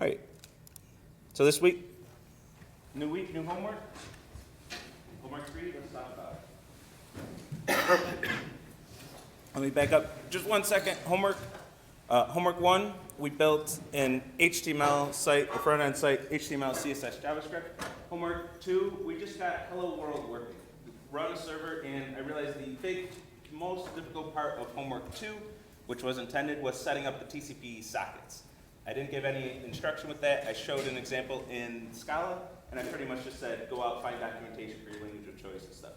All right. So this week, new week, new homework. Homework 3, let's talk about it. Let me back up just 1 second. Homework 1, we built an HTML site, a front-end site, HTML, CSS, JavaScript. Homework 2, we just got Hello World working. Run a server, and I realized the most difficult part of homework 2, which was intended, was setting up the TCP sockets. I didn't give any instruction with that. I showed an example in Scala, and I pretty much just said, go out, find documentation for your language of choice and stuff.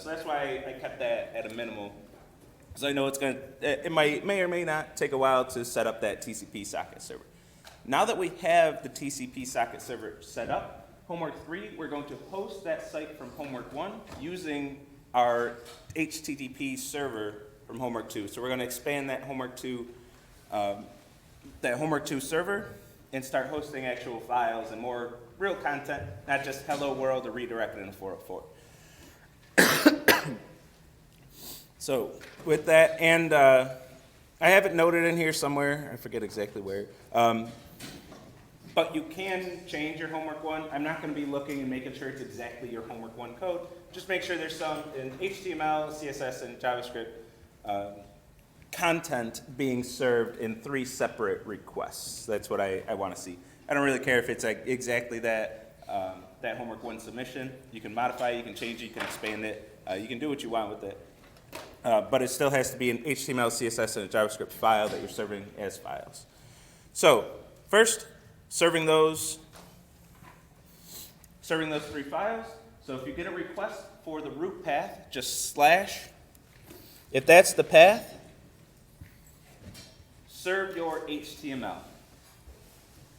So that's why I kept that at a minimal, because I know it may or may not take a while to set up that TCP socket server. Now that we have the TCP socket server set up, homework 3, we're going to host that site from homework 1 using our HTTP server from homework 2. So we're going to expand that homework 2 server and start hosting actual files and more real content, not just hello world or redirected in a 404. So with that, and I have it noted in here somewhere, I forget exactly where, but you can change your homework 1. I'm not going to be looking and making sure it's exactly your homework 1 code. Just make sure there's some in HTML, CSS, and JavaScript content being served in 3 separate requests. That's what I want to see. I don't really care if it's exactly that homework 1 submission. You can modify it, you can change it, you can expand it. You can do what you want with it. But it still has to be an HTML, CSS, and a JavaScript file that you're serving as files. So first, serving those 3 files. So if you get a request for the root path, just slash. If that's the path, serve your HTML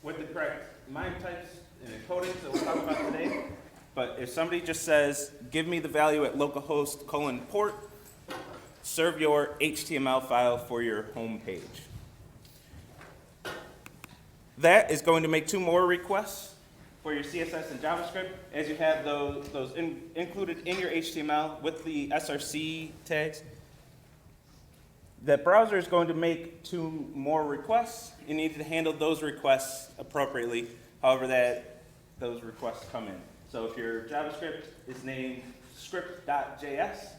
with the correct MIME types and encodings that we'll talk about today. But if somebody just says, give me the value at localhost : port, serve your HTML file for your home page. That is going to make 2 more requests for your CSS and JavaScript, as you have those included in your HTML with the SRC tags. The browser is going to make 2 more requests. You need to handle those requests appropriately, however those requests come in. So if your JavaScript is named script.js,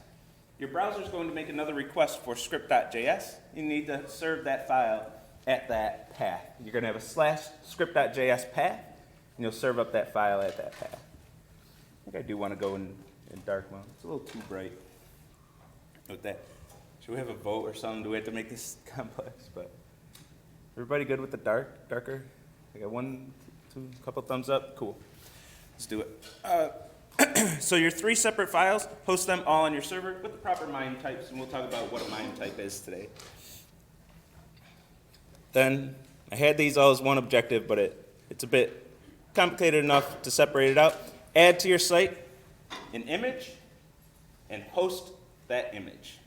your browser is going to make another request for script.js. You need to serve that file at that path. You're going to have a /script.js path, and you'll serve up that file at that path. I think I do want to go in dark mode. It's a little too bright with that. Should we have a vote or something? Do we have to make this complex? But everybody good with the darker? I got 1, 2, couple thumbs up. Cool. Let's do it. So your 3 separate files, host them all on your server with the proper MIME types, and we'll talk about what a MIME type is today. Then I had these all as one objective, but it's a bit complicated enough to separate it out. Add to your site an image and host that image.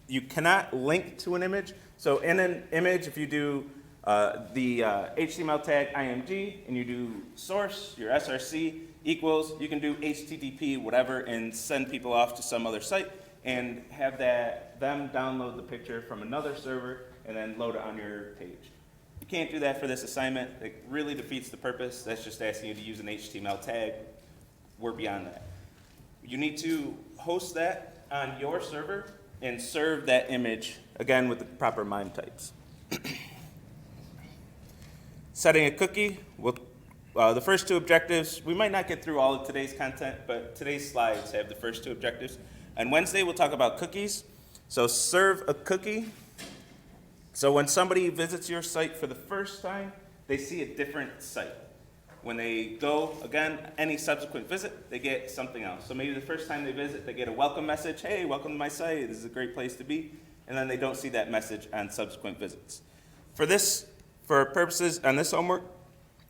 You cannot link to an image. So in an image, if you do the HTML tag img and you do source, your src equals, you can do HTTP whatever and send people off to some other site and have them download the picture from another server and then load it on your page. You can't do that for this assignment. It really defeats the purpose. That's just asking you to use an HTML tag. We're beyond that. You need to host that on your server and serve that image, again, with the proper MIME types. Setting a cookie, the first 2 objectives, we might not get through all of today's content, but today's slides have the first 2 objectives. On Wednesday, we'll talk about cookies. So serve a cookie. So when somebody visits your site for the first time, they see a different site. When they go, again, any subsequent visit, they get something else. So maybe the first time they visit, they get a welcome message, hey, welcome to my site, this is a great place to be, and then they don't see that message on subsequent visits. For purposes on this homework,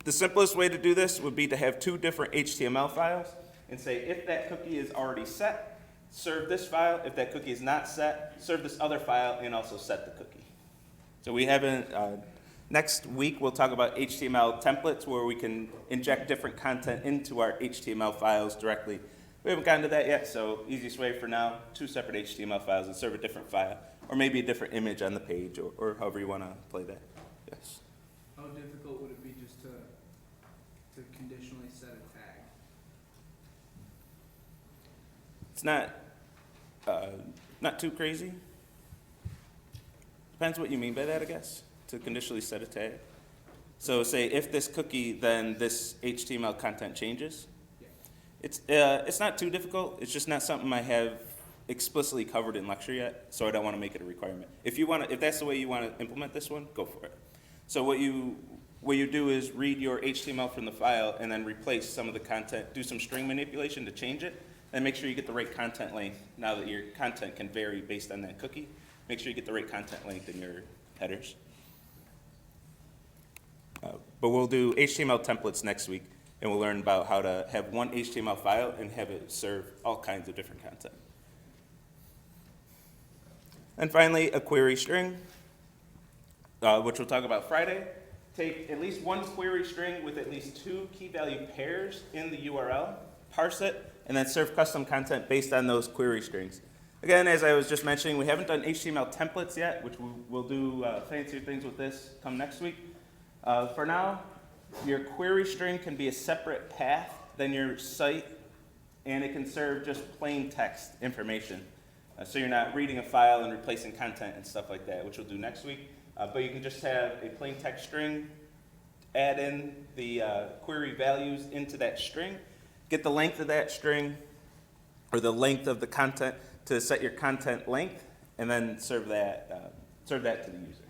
the simplest way to do this would be to have 2 different HTML files and say, if that cookie is already set, serve this file. If that cookie is not set, serve this other file and also set the cookie. So we haven't, next week we'll talk about HTML templates where we can inject different content into our HTML files directly. We haven't gotten to that yet, so easiest way for now, 2 separate HTML files and serve a different file, or maybe a different image on the page, or however you want to play that. Yes? How difficult to conditionally set a tag? It's not too crazy. Depends what you mean by that, I guess, to conditionally set a tag. So say if this cookie, then this HTML content changes. Yeah. It's not too difficult. It's just not something I have explicitly covered in lecture yet, so I don't want to make it a requirement. If that's the way you want to implement this one, go for it. So what you do is read your HTML from the file and then replace some of the content, do some string manipulation to change it, and make sure you get the right content length. Now that your content can vary based on that cookie, make sure you get the right content length in your headers. But we'll do HTML templates next week, and we'll learn about how to have one HTML file and have it serve all kinds of different content. And finally, a query string, which we'll talk about Friday. Take at least one query string with at least 2 key value pairs in the URL, parse it, and then serve custom content based on those query strings. Again, as I was just mentioning, we haven't done HTML templates yet, which we'll do fancier things with this come next week. For now, your query string can be a separate path than your site, and it can serve just plain text information. So you're not reading a file and replacing content and stuff like that, which we'll do next week. But you can just have a plain text string, add in the query values into that string, get the length of that string, or the length of the content to set your content length, and then serve that to the user.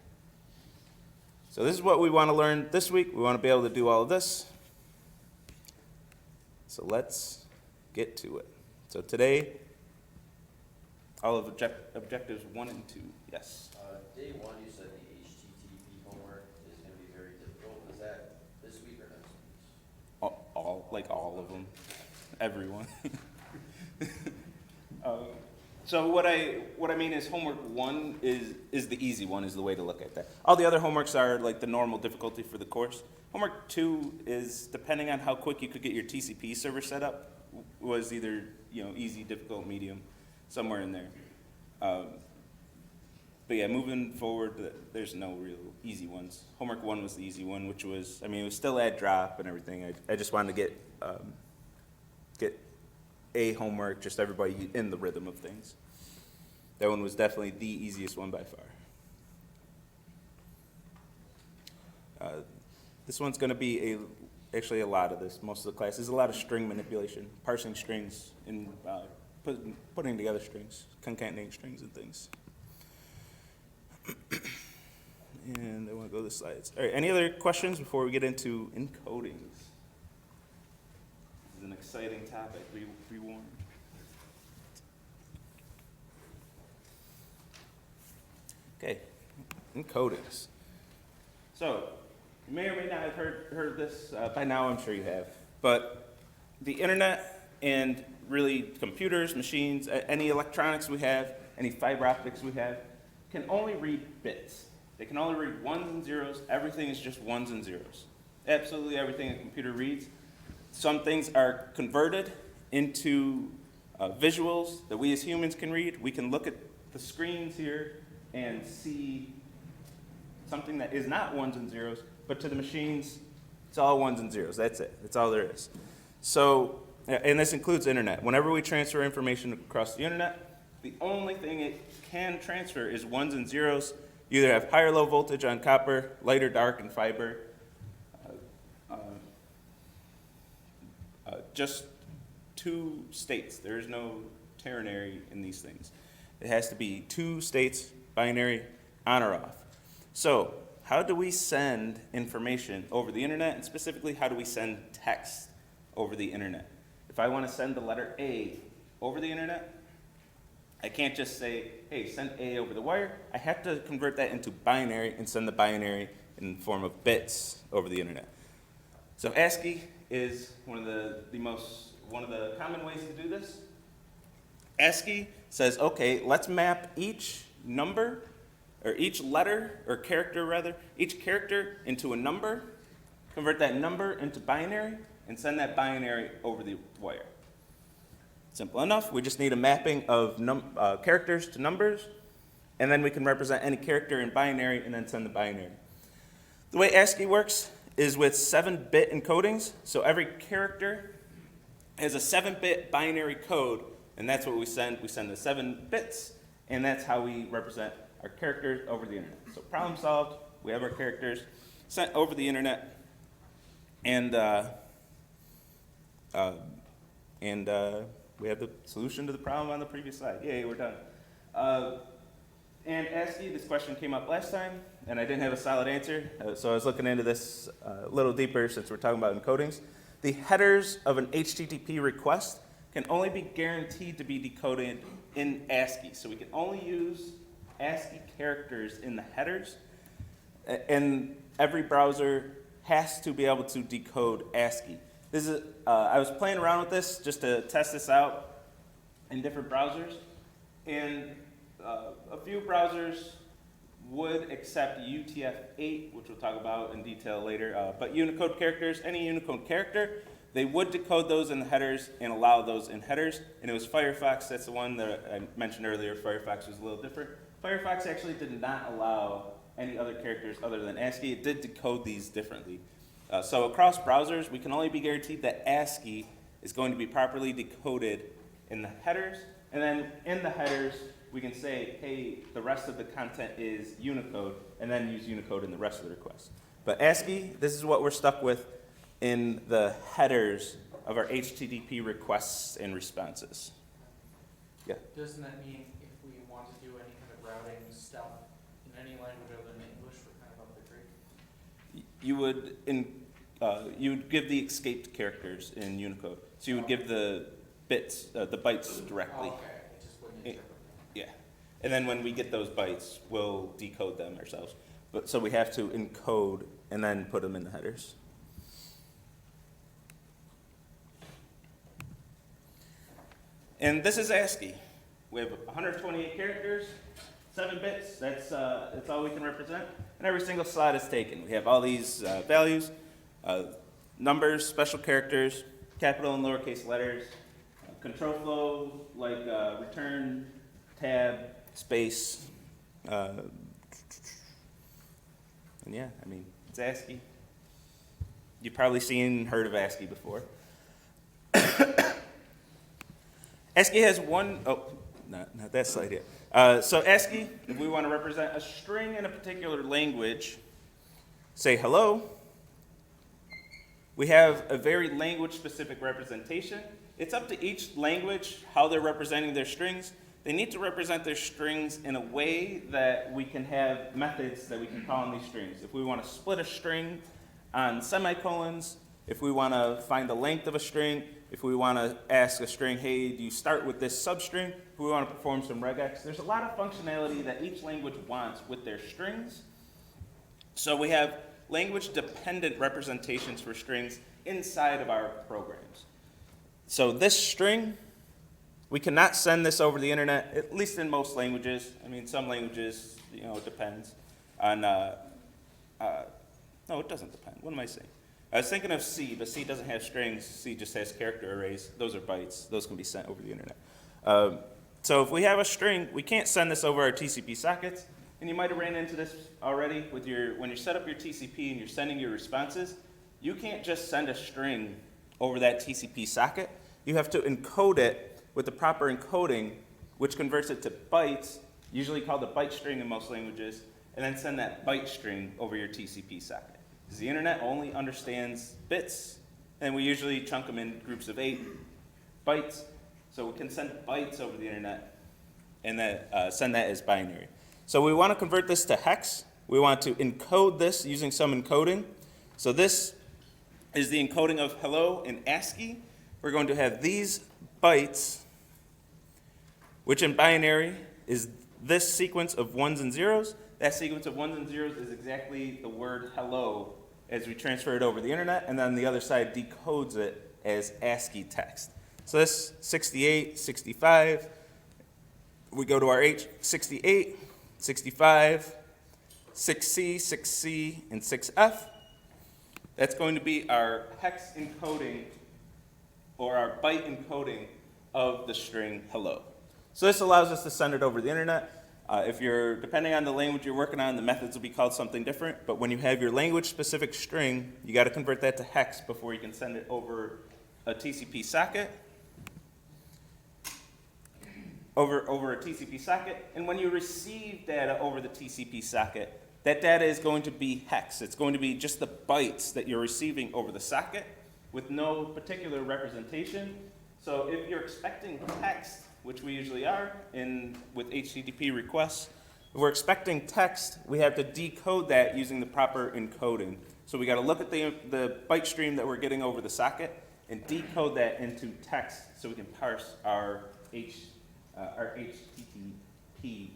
So this is what we want to learn this week. We want to be able to do all of this. So let's get to it. So today, all of objectives 1 and 2. Yes? Day 1, you said the HTTP homework is going to be very difficult. Is that this week or next week? All of them. Everyone. So what I mean is homework 1 is the easy one, is the way to look at that. All the other homeworks are like the normal difficulty for the course. Homework 2 is, depending on how quick you could get your TCP server set up, was either easy, difficult, medium, somewhere in there. But yeah, moving forward, there's no real easy ones. Homework 1 was the easy one, which was, it was still add drop and everything. I just wanted to get a homework, just everybody in the rhythm of things. That one was definitely the easiest one by far. This one's going to be actually a lot of this. Most of the class is a lot of string manipulation, parsing strings, and putting together strings, concatenating strings and things. And I want to go to the slides. All right, any other questions before we get into encodings? This is an exciting topic, be warned. Okay, encodings. So, you may or may not have heard this by now, I'm sure you have. But the internet and really computers, machines, any electronics we have, any fiber optics we have, can only read bits. They can only read ones and zeros. Everything is just ones and zeros. Absolutely everything a computer reads. Some things are converted into visuals that we as humans can read. We can look at the screens here and see something that is not ones and zeros, but to the machines, it's all ones and zeros. That's it. That's all there is. So, and this includes internet. Whenever we transfer information across the internet, the only thing it can transfer is ones and zeros. You either have high or low voltage on copper, light or dark in fiber. Just 2 states. There is no ternary in these things. It has to be 2 states, binary, on or off. So how do we send information over the internet, and specifically how do we send text over the internet? If I want to send the letter A over the internet, I can't just say, hey, send A over the wire. I have to convert that into binary and send the binary in the form of bits over the internet. So ASCII is one of the common ways to do this. ASCII says, okay, let's map each number, or each letter, or character rather, each character into a number, convert that number into binary, and send that binary over the wire. Simple enough. We just need a mapping of characters to numbers, and then we can represent any character in binary and then send the binary. The way ASCII works is with 7-bit encodings. So every character has a 7-bit binary code, and that's what we send. We send the 7 bits, and that's how we represent our characters over the internet. So problem solved, we have our characters sent over the internet, and we have the solution to the problem on the previous slide. Yay, we're done. And ASCII, this question came up last time, and I didn't have a solid answer, so I was looking into this a little deeper since we're talking about encodings. The headers of an HTTP request can only be guaranteed to be decoded in ASCII. So we can only use ASCII characters in the headers, and every browser has to be able to decode ASCII. This is, I was playing around with this just to test this out in different browsers, and a few browsers would accept UTF-8, which we'll talk about in detail later, but Unicode characters, any Unicode character, they would decode those in the headers and allow those in headers, and it was Firefox, that's the one that I mentioned earlier. Firefox was a little different. Firefox actually did not allow any other characters other than ASCII. It did decode these differently. So across browsers, we can only be guaranteed that ASCII is going to be properly decoded in the headers, and then in the headers, we can say, hey, the rest of the content is Unicode, and then use Unicode in the rest of the request. But ASCII, this is what we're stuck with in the headers of our HTTP requests and responses. Yeah? Doesn't that mean if we want to do any kind of routing stuff in any language other than English, we're kind of up the creek? You would give the escaped characters in Unicode. So you would give the bits, the bytes directly. Oh, okay, it just wouldn't interpret them. Yeah. And then when we get those bytes, we'll decode them ourselves. But so we have to encode and then put them in the headers. And this is ASCII. We have 128 characters, 7 bits. That's all we can represent. And every single slide is taken. We have all these values, numbers, special characters, capital and lowercase letters, control flow like return, tab, space. And yeah, I mean, it's ASCII. You've probably heard of ASCII before. ASCII has not that slide yet. So ASCII, if we want to represent a string in a particular language, say hello, we have a very language-specific representation. It's up to each language how they're representing their strings. They need to represent their strings in a way that we can have methods that we can call on these strings. If we want to split a string on semicolons, if we want to find the length of a string, if we want to ask a string, hey, do you start with this substring? If we want to perform some regex, there's a lot of functionality that each language wants with their strings. So we have language-dependent representations for strings inside of our programs. So this string, we cannot send this over the internet, at least in most languages. I mean, some languages, it depends on, no, it doesn't depend. What am I saying? I was thinking of C, but C doesn't have strings. C just has character arrays. Those are bytes. Those can be sent over the internet. So if we have a string, we can't send this over our TCP sockets. And you might have ran into this already with when you set up your TCP and you're sending your responses. You can't just send a string over that TCP socket. You have to encode it with the proper encoding, which converts it to bytes, usually called a byte string in most languages, and then send that byte string over your TCP socket. Because the internet only understands bits, and we usually chunk them in groups of 8 bytes. So we can send bytes over the internet and then send that as binary. So we want to convert this to hex. We want to encode this using some encoding. So this is the encoding of hello in ASCII. We're going to have these bytes, which in binary is this sequence of 1s and 0s. That sequence of 1s and 0s is exactly the word hello as we transfer it over the internet, and then the other side decodes it as ASCII text. So this 68, 65, we go to our H, 68, 65, 6C, 6C, and 6F. That's going to be our hex encoding or our byte encoding of the string hello. So this allows us to send it over the internet. Depending on the language you're working on, the methods will be called something different, but when you have your language-specific string, you gotta convert that to hex before you can send it over a TCP socket. Over a TCP socket, and when you receive data over the TCP socket, that data is going to be hex. It's going to be just the bytes that you're receiving over the socket with no particular representation. So if you're expecting text, which we usually are with HTTP requests, if we're expecting text, we have to decode that using the proper encoding. So we got to look at the byte stream that we're getting over the socket and decode that into text so we can parse our HTTP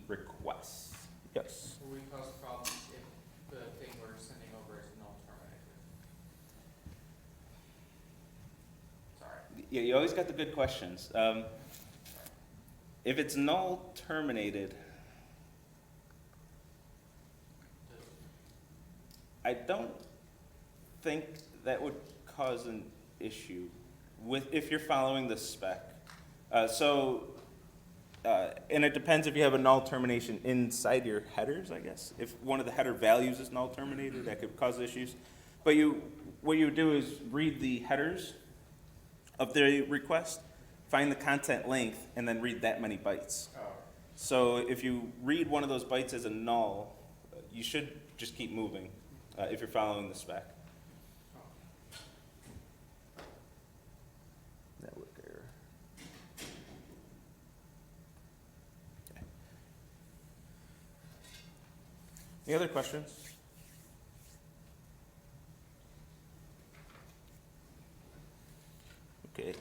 requests. Yes. Will we cause problems if the thing we're sending over is null terminated? Sorry. Yeah, you always got the good questions. If it's null terminated, I don't think that would cause an issue if you're following the spec. And it depends if you have a null termination inside your headers, I guess. If one of the header values is null terminated, that could cause issues. But what you do is read the headers of the request, find the content length, and then read that many bytes. Oh. So if you read one of those bytes as a null, you should just keep moving if you're following the spec. Network error. Okay. Any other questions? Okay.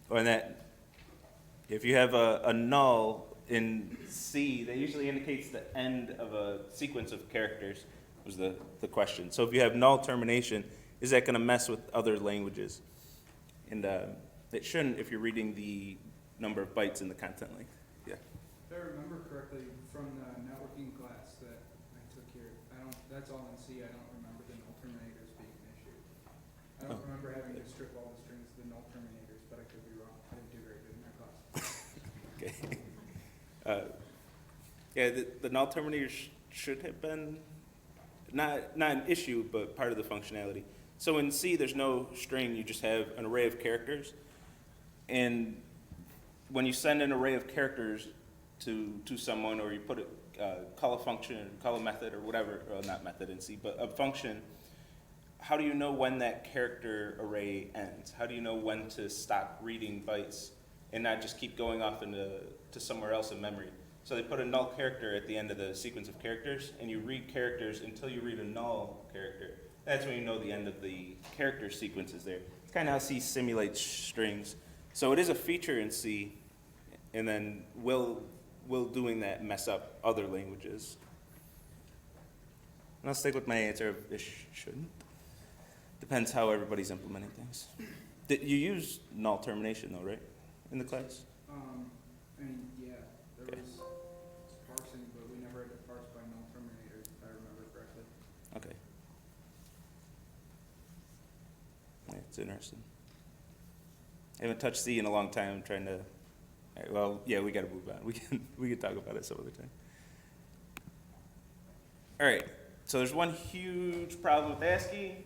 And that, if you have a null in C, that usually indicates the end of a sequence of characters, was the question. So if you have null termination, is that going to mess with other languages? And it shouldn't if you're reading the number of bytes in the content length. Yeah. If I remember correctly from the networking class that I took here, that's all in C. I don't remember the null terminators being an issue. I don't remember having to strip all the strings to the null terminators, but I could be wrong. I didn't do very good in that class. Okay. Yeah, the null terminators should have been not an issue, but part of the functionality. So in C, there's no string, you just have an array of characters. And when you send an array of characters to someone, or you put call a function, call a method, or whatever, well, not method in C, but a function, how do you know when that character array ends? How do you know when to stop reading bytes and not just keep going off to somewhere else in memory? So they put a null character at the end of the sequence of characters, and you read characters until you read a null character. That's when you know the end of the character sequence is there. It's kind of how C simulates strings. So it is a feature in C, and then will doing that mess up other languages? And I'll stick with my answer of it shouldn't. Depends how everybody's implementing things. You use null termination though, right, in the class? I mean, yeah, there Okay. was parsing, but we never had to parse by null terminators, if I remember correctly. Okay. Yeah, it's interesting. I haven't touched C in a long time. I'm trying to. All right, well, yeah, we got to move on. We can talk about it some other time. All right. So there's one huge problem with ASCII.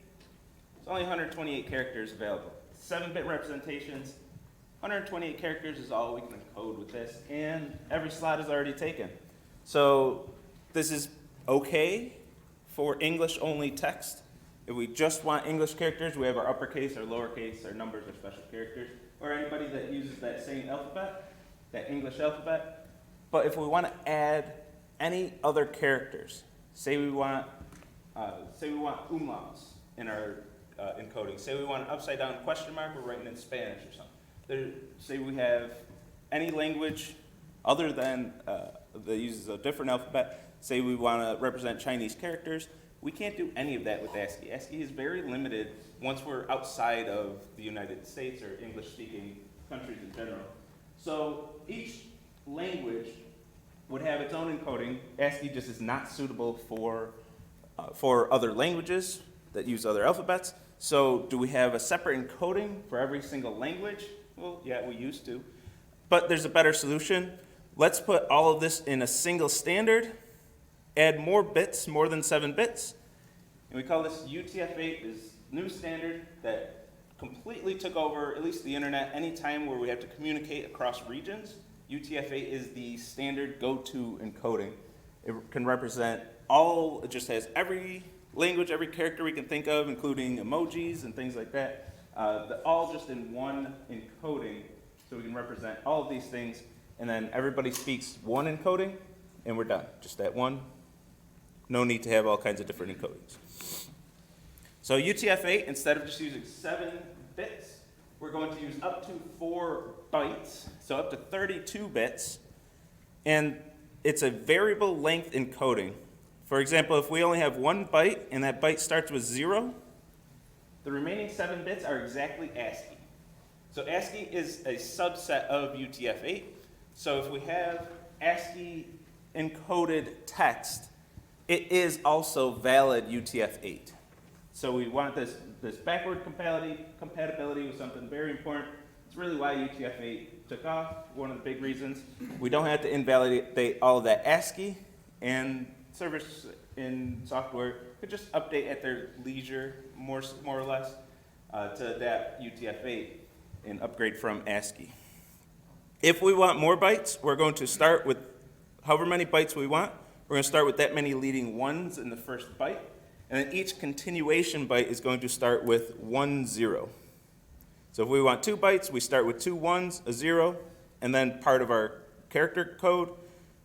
It's only 128 characters available. 7-bit representations. 128 characters is all we can encode with this, and every slot is already taken. So this is okay for English-only text. If we just want English characters, we have our uppercase, our lowercase, our numbers, our special characters, or anybody that uses that same alphabet, that English alphabet. But if we want to add any other characters, say we want umlauts in our encoding, say we want an upside-down question mark, we're writing in Spanish or something. Say we have any language other than that uses a different alphabet, say we want to represent Chinese characters, we can't do any of that with ASCII. ASCII is very limited once we're outside of the United States or English-speaking countries in general. So each language would have its own encoding. ASCII just is not suitable for other languages that use other alphabets. So do we have a separate encoding for every single language? Well, yeah, we used to. But there's a better solution. let's put all of this in a single standard, add more bits, more than 7 bits, and we call this UTF-8, this new standard that completely took over at least the internet. Any time where we have to communicate across regions, UTF-8 is the standard go-to encoding. It can represent all, it just has every language, every character we can think of, including emojis and things like that, all just in one encoding, so we can represent all of these things, and then everybody speaks one encoding, and we're done. Just that one. No need to have all kinds of different encodings. So UTF-8, instead of just using 7 bits, we're going to use up to 4 bytes, so up to 32 bits, and it's a variable length encoding. For example, if we only have 1 byte and that byte starts with 0, the remaining 7 bits are exactly ASCII. So ASCII is a subset of UTF-8. So if we have ASCII encoded text, it is also valid UTF-8. So we want this backward compatibility with something very important. It's really why UTF-8 took off, one of the big reasons. We don't have to invalidate all of that ASCII, and servers in software could just update at their leisure, more or less, to adapt UTF-8 and upgrade from ASCII. If we want more bytes, we're going to start with however many bytes we want. We're going to start with that many leading 1s in the first byte, and then each continuation byte is going to start with 1 0. So if we want 2 bytes, we start with 2 1s, a 0, and then part of our character code,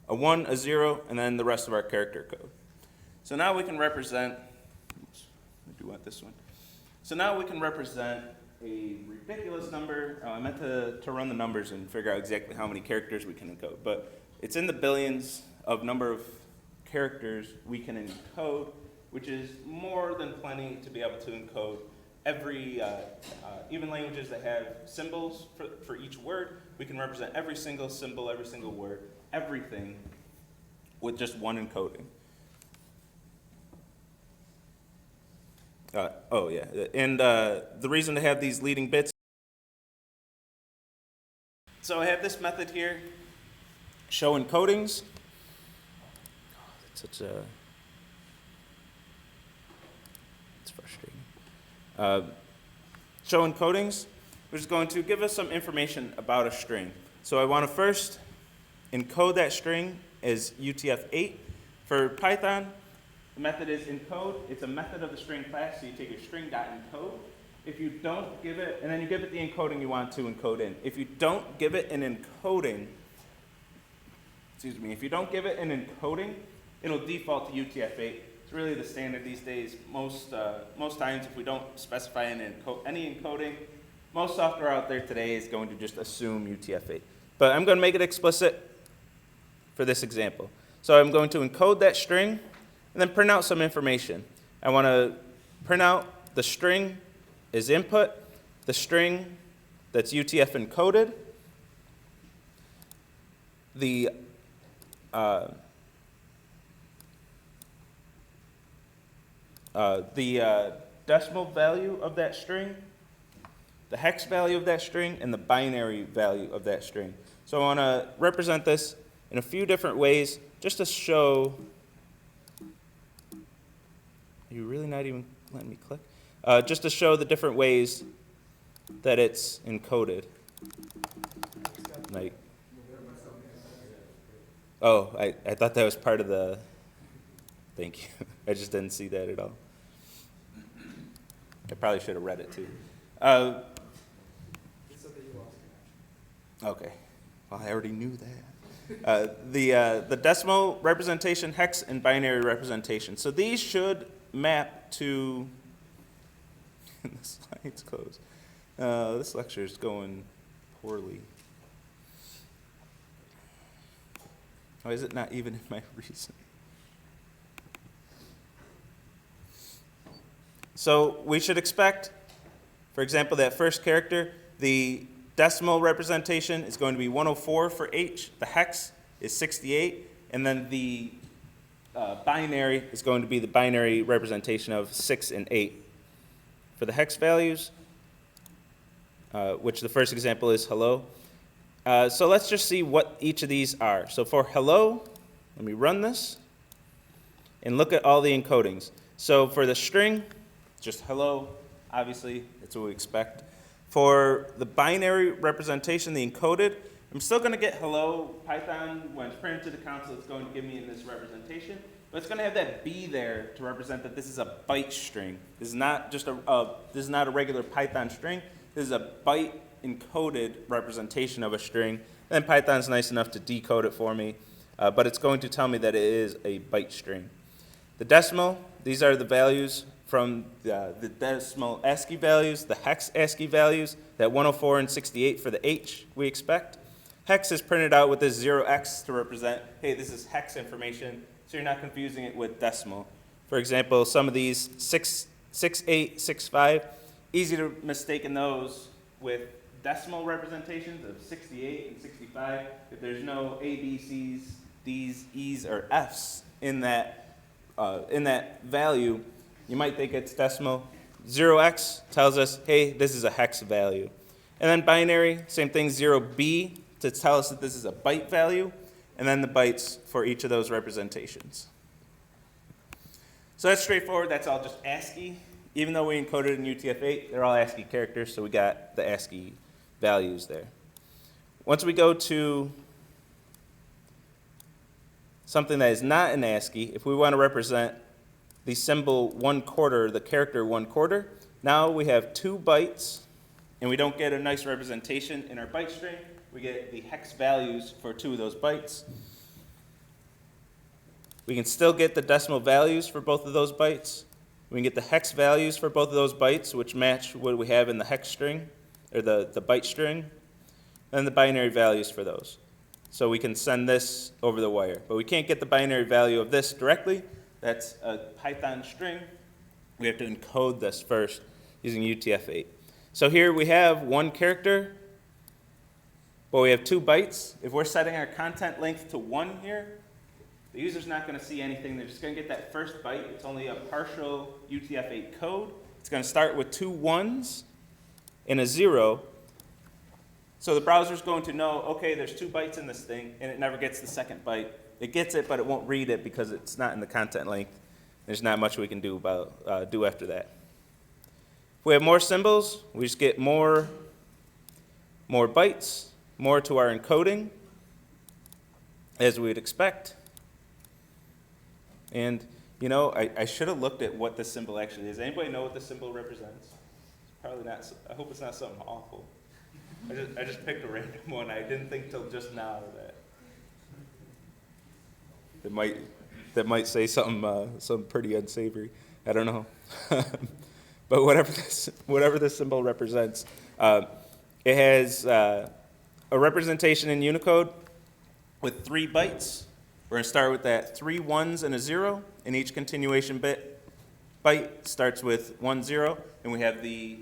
a 1, a 0, and then the rest of our character code. So now we can represent, I do want this one. So now we can represent a ridiculous number. I meant to run the numbers and figure out exactly how many characters we can encode, but it's in the billions of number of characters we can encode, which is more than plenty to be able to encode every, even languages that have symbols for each word, we can represent every single symbol, every single word, everything with just one encoding. Oh yeah, and the reason to have these leading bits, so I have this method here, show encodings. It's frustrating. Show encodings, which is going to give us some information about a string. So I want to first encode that string as UTF-8. For Python, the method is encode. It's a method of the string class, so you take your string.encode. If you don't give it, and then you give it the encoding you want to encode in. If you don't give it an encoding, if you don't give it an encoding, it'll default to UTF-8. It's really the standard these days. Most times, if we don't specify any encoding, most software out there today is going to just assume UTF-8. But I'm going to make it explicit for this example. So I'm going to encode that string and then print out some information. I want to print out the string as input, the string that's UTF encoded, the decimal value of that string, the hex value of that string, and the binary value of that string. So I want to represent this in a few different ways just to show. Are you really not even letting me click? Just to show the different ways that it's encoded. Like, oh, I thought that was part of the, thank you. I just didn't see that at all. I probably should have read it too. Okay, well, I already knew that. The decimal representation, hex, and binary representation. So these should map to, the slide's closed. This lecture is going poorly. Why is it not even in my reason? So we should expect, for example, that first character, the decimal representation is going to be 104 for H, the hex is 68, and then the binary is going to be the binary representation of 6 and 8. For the hex values, which the first example is hello, So let's just see what each of these are. So for hello, let me run this and look at all the encodings. So for the string, just hello, obviously, that's what we expect. For the binary representation, the encoded, I'm still going to get hello. Python, when it's printed to the console, it's going to give me in this representation. But it's going to have that B there to represent that this is a byte string. This is not just this is not a regular Python string. This is a byte encoded representation of a string. And Python's nice enough to decode it for me, but it's going to tell me that it is a byte string. The decimal, these are the values from the decimal ASCII values, the hex ASCII values, that 104 and 68 for the H we expect. Hex is printed out with this 0x to represent, hey, this is hex information, so you're not confusing it with decimal. For example, some of these 68, 65, easy to mistake in those with decimal representations of 68 and 65 if there's no A, B, C's, D's, E's, or F's in that value. You might think it's decimal. 0x tells us, hey, this is a hex value. And then binary, same thing, 0b to tell us that this is a byte value, and then the bytes for each of those representations. So that's straightforward. That's all just ASCII. Even though we encoded in UTF-8, they're all ASCII characters, so we got the ASCII values there. Once we go to something that is not in ASCII, if we want to represent the symbol 1/4, the character 1/4, now we have 2 bytes, and we don't get a nice representation in our byte string. We get the hex values for 2 of those bytes. We can still get the decimal values for both of those bytes. We can get the hex values for both of those bytes, which match what we have in the hex string, or the byte string, and the binary values for those. So we can send this over the wire. But we can't get the binary value of this directly. That's a Python string. We have to encode this first using UTF-8. So here we have 1 character, but we have 2 bytes. If we're setting our content length to 1 here, the user's not going to see anything. They're just going to get that first byte. It's only a partial UTF-8 code. It's going to start with 2 1s and a 0. So the browser's going to know, okay, there's 2 bytes in this thing, and it never gets the second byte. It gets it, but it won't read it because it's not in the content length. There's not much we can do after that. If we have more symbols, we just get more bytes, more to our encoding, as we'd expect. And, you know, I should have looked at what this symbol actually is. Anybody know what this symbol represents? It's probably not. I hope it's not something awful. I just picked a random one. I didn't think till just now that might say something pretty unsavory. I don't know. But whatever this symbol represents, it has a representation in Unicode with 3 bytes. We're going to start with that 3 1s and a 0, and each continuation byte starts with 1 0, and we have the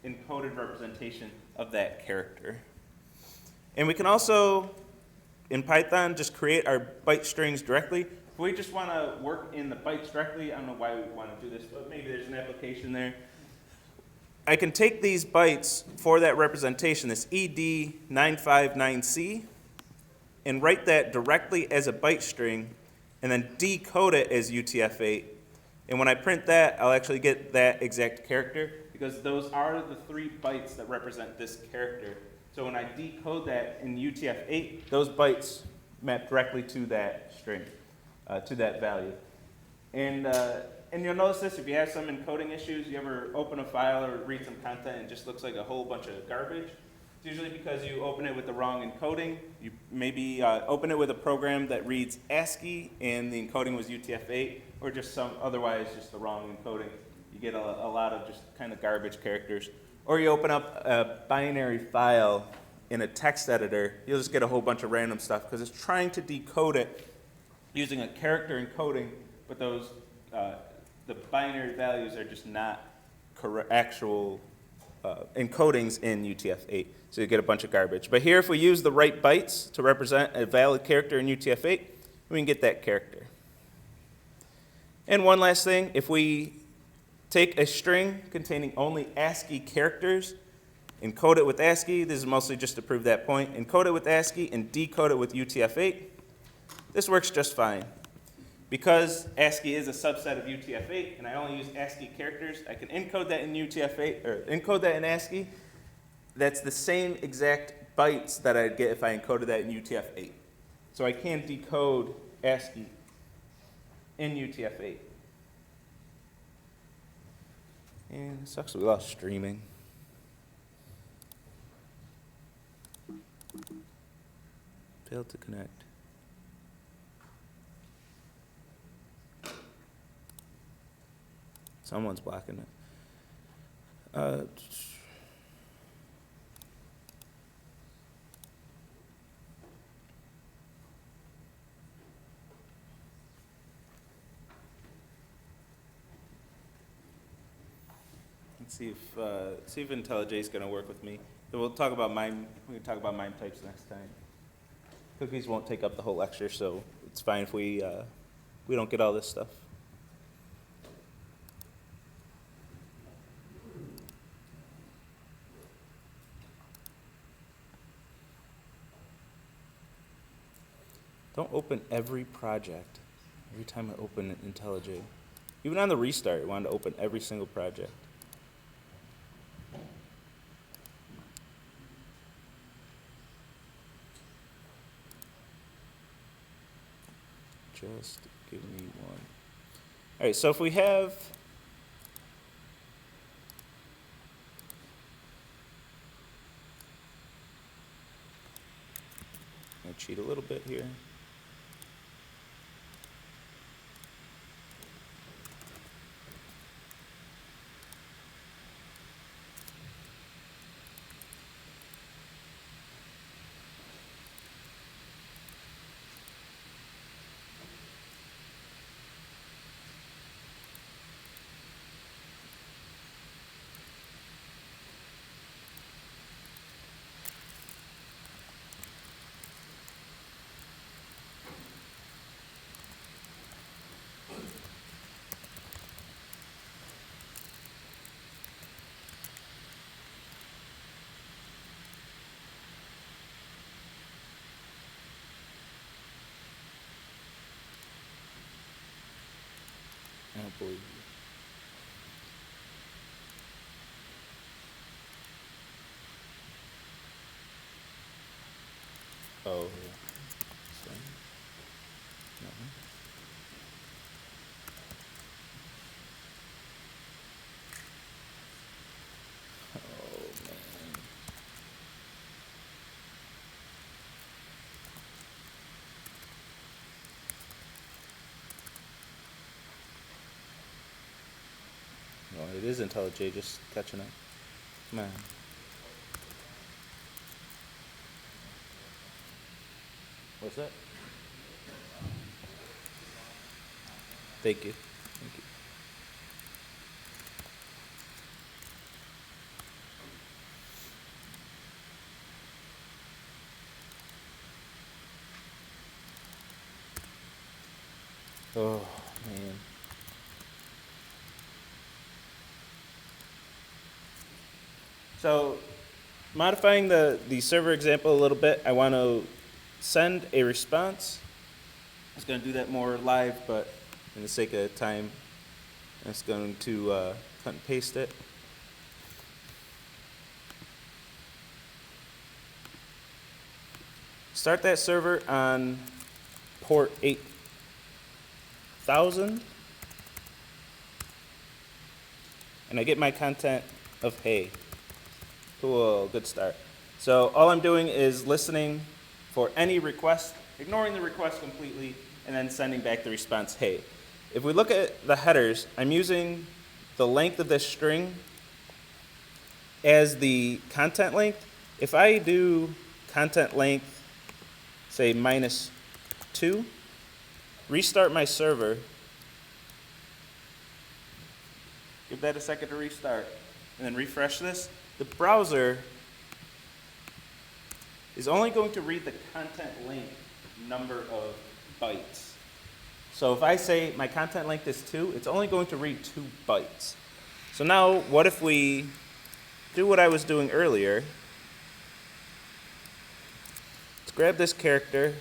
encoded representation of that character. And we can also, in Python, just create our byte strings directly. If we just want to work in the bytes directly, I don't know why we want to do this, but maybe there's an application there. I can take these bytes for that representation, this ED959C, and write that directly as a byte string, and then decode it as UTF-8. And when I print that, I'll actually get that exact character, because those are the 3 bytes that represent this character. So when I decode that in UTF-8, those bytes map directly to that string, to that value. And you'll notice this, if you have some encoding issues, you ever open a file or read some content and it just looks like a whole bunch of garbage, it's usually because you open it with the wrong encoding. You maybe open it with a program that reads ASCII and the encoding was UTF-8, or just otherwise just the wrong encoding. You get a lot of just kind of garbage characters. Or you open up a binary file in a text editor, you'll just get a whole bunch of random stuff because it's trying to decode it using a character encoding, but those the binary values are just not actual encodings in UTF-8. So you get a bunch of garbage. But here, if we use the right bytes to represent a valid character in UTF-8, we can get that character. And one last thing, if we take a string containing only ASCII characters encode it with ASCII. This is mostly just to prove that point. Encode it with ASCII and decode it with UTF-8. This works just fine. Because ASCII is a subset of UTF-8 and I only use ASCII characters, I can encode that in UTF-8 or encode that in ASCII. That's the same exact bytes that I'd get if I encoded that in UTF-8. So I can decode ASCII in UTF-8. And it sucks we lost streaming. Failed to connect. Someone's blocking it. Let's see if IntelliJ is going to work with me. So we'll talk about MIME. We can talk about MIME types next time. Cookies won't take up the whole lecture, so it's fine if we don't get all this stuff. Don't open every project every time I open IntelliJ. Even on the restart, I wanted to open every single project. Just give me one. All right, so if we have I'm gonna cheat a little bit here. I don't believe you. Oh, yeah. Same. No. Oh, man. Well, it is IntelliJ just catching up. Come on. What's that? Thank you. Thank you. Oh, man. So, modifying the server example a little bit, I want to send a response. I was going to do that more live, but for the sake of time, I'm just going to cut and paste it. Start that server on port 8000, and I get my content of hey. Cool, good start. So all I'm doing is listening for any request, ignoring the request completely, and then sending back the response, hey. If we look at the headers, I'm using the length of this string as the content length. If I do content length, say -2, restart my server, give that a second to restart, and then refresh this, the browser is only going to read the content length number of bytes. So if I say my content length is 2, it's only going to read 2 bytes. So now what if we do what I was doing earlier. Let's grab this character,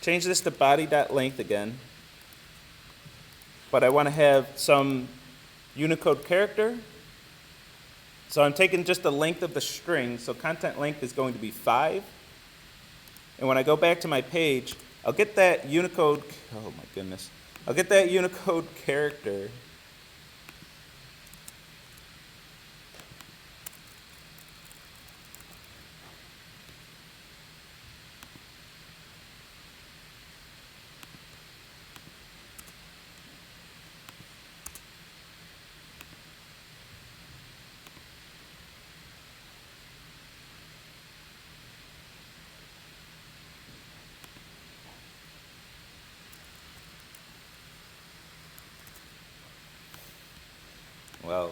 change this to body.length again, but I want to have some Unicode character. So I'm taking just the length of the string, so content length is going to be 5. And when I go back to my page, I'll get that Unicode, oh my goodness, I'll get that Unicode character. Well,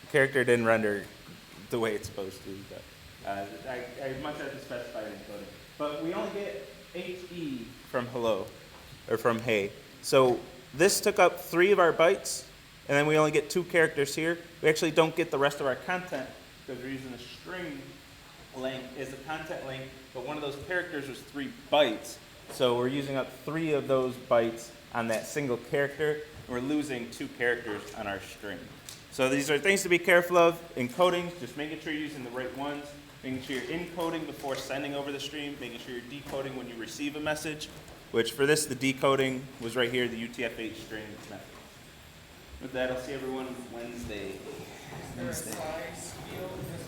the character didn't render the way it's supposed to, but I must have to specify it in encoding. But we only get HE from hello, or from hey. So this took up 3 of our bytes, and then we only get 2 characters here. We actually don't get the rest of our content because we're using the string length as the content length, but one of those characters was 3 bytes. So we're using up 3 of those bytes on that single character. We're losing 2 characters on our string. So these are things to be careful of. Encoding, just making sure you're using the right ones, making sure you're encoding before sending over the stream, making sure you're decoding when you receive a message, which for this, the decoding was right here, the UTF-8 string method. With that, I'll see everyone Wednesday. Is there a size field?